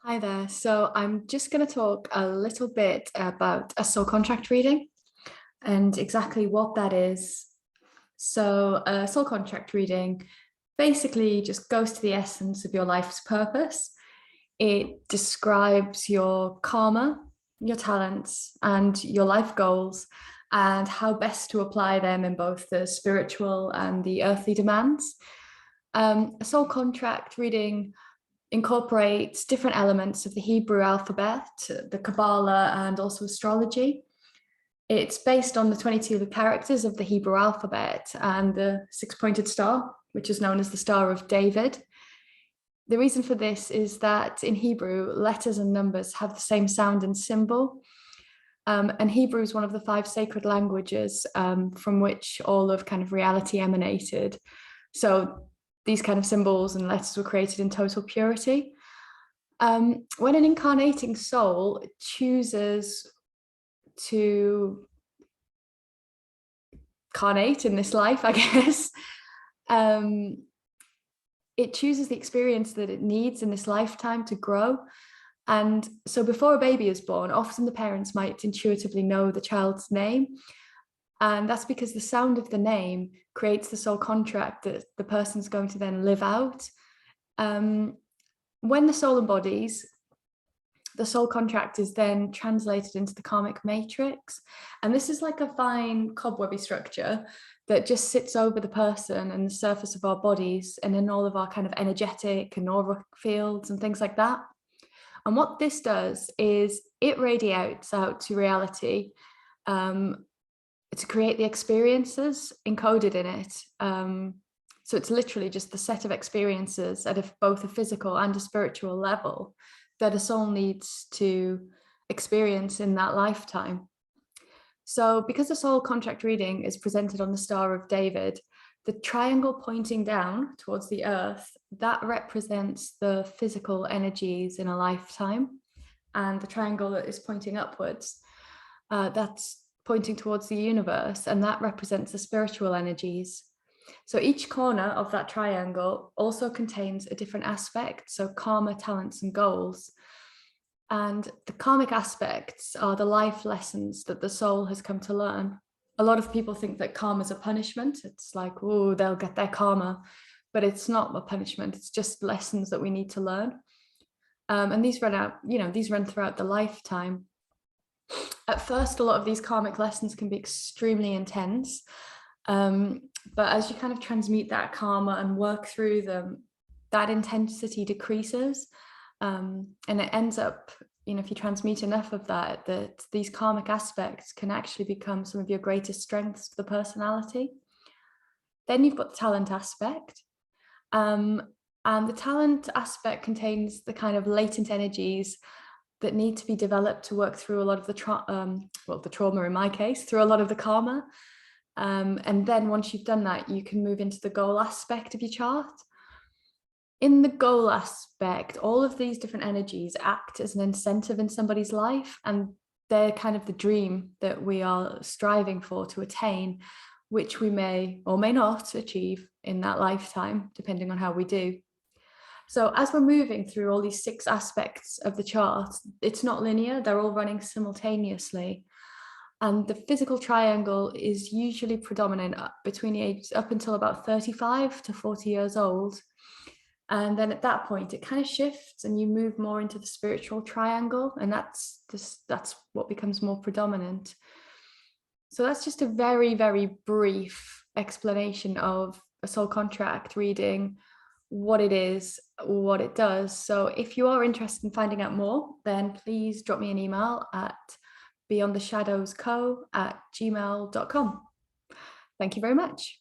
Hi there. So I'm just going to talk a little bit about a soul contract reading and exactly what that is. So a soul contract reading basically just goes to the essence of your life's purpose. It describes your karma, your talents, and your life goals, and how best to apply them in both the spiritual and the earthly demands. A soul contract reading incorporates different elements of the Hebrew alphabet, the Kabbalah, and also astrology. It's based on the 22 characters of the Hebrew alphabet and the six-pointed star, which is known as the Star of David. The reason for this is that in Hebrew, letters and numbers have the same sound and symbol. And Hebrew is one of the five sacred languages from which all of kind of reality emanated. So these kind of symbols and letters were created in total purity. When an incarnating soul chooses to incarnate in this life, I guess, it chooses the experience that it needs in this lifetime to grow. And so before a baby is born, often the parents might intuitively know the child's name. And that's because the sound of the name creates the soul contract that the person's going to then live out. When the soul embodies, the soul contract is then translated into the karmic matrix. And this is like a fine cobwebby structure that just sits over the person and the surface of our bodies and in all of our kind of energetic and aura fields and things like that. And what this does is it radiates out to reality to create the experiences encoded in it. So it's literally just the set of experiences at both a physical and a spiritual level that a soul needs to experience in that lifetime. So because the soul contract reading is presented on the Star of David, the triangle pointing down towards the earth, that represents the physical energies in a lifetime. And the triangle that is pointing upwards, that's pointing towards the universe, and that represents the spiritual energies. So each corner of that triangle also contains a different aspect, so karma, talents, and goals. And the karmic aspects are the life lessons that the soul has come to learn. A lot of people think that karma is a punishment. It's like, oh, they'll get their karma, but it's not a punishment. It's just lessons that we need to learn. And these run out, these run throughout the lifetime. At first, a lot of these karmic lessons can be extremely intense. But as you kind of transmute that karma and work through them, that intensity decreases. And it ends up, if you transmute enough of that these karmic aspects can actually become some of your greatest strengths for the personality. Then you've got the talent aspect. And the talent aspect contains the kind of latent energies that need to be developed to work through a lot of the trauma in my case, through a lot of the karma. And then once you've done that, you can move into the goal aspect of your chart. In the goal aspect, all of these different energies act as an incentive in somebody's life, and they're kind of the dream that we are striving for to attain, which we may or may not achieve in that lifetime, depending on how we do. So as we're moving through all these 6 aspects of the chart, it's not linear, they're all running simultaneously. And the physical triangle is usually predominant between the ages up until about 35 to 40 years old. And then at that point, it kind of shifts and you move more into the spiritual triangle, and that's what becomes more predominant. So that's just a very, very brief explanation of a soul contract reading, what it is, what it does. So if you are interested in finding out more, then please drop me an email at beyondtheshadowsco@gmail.com. Thank you very much.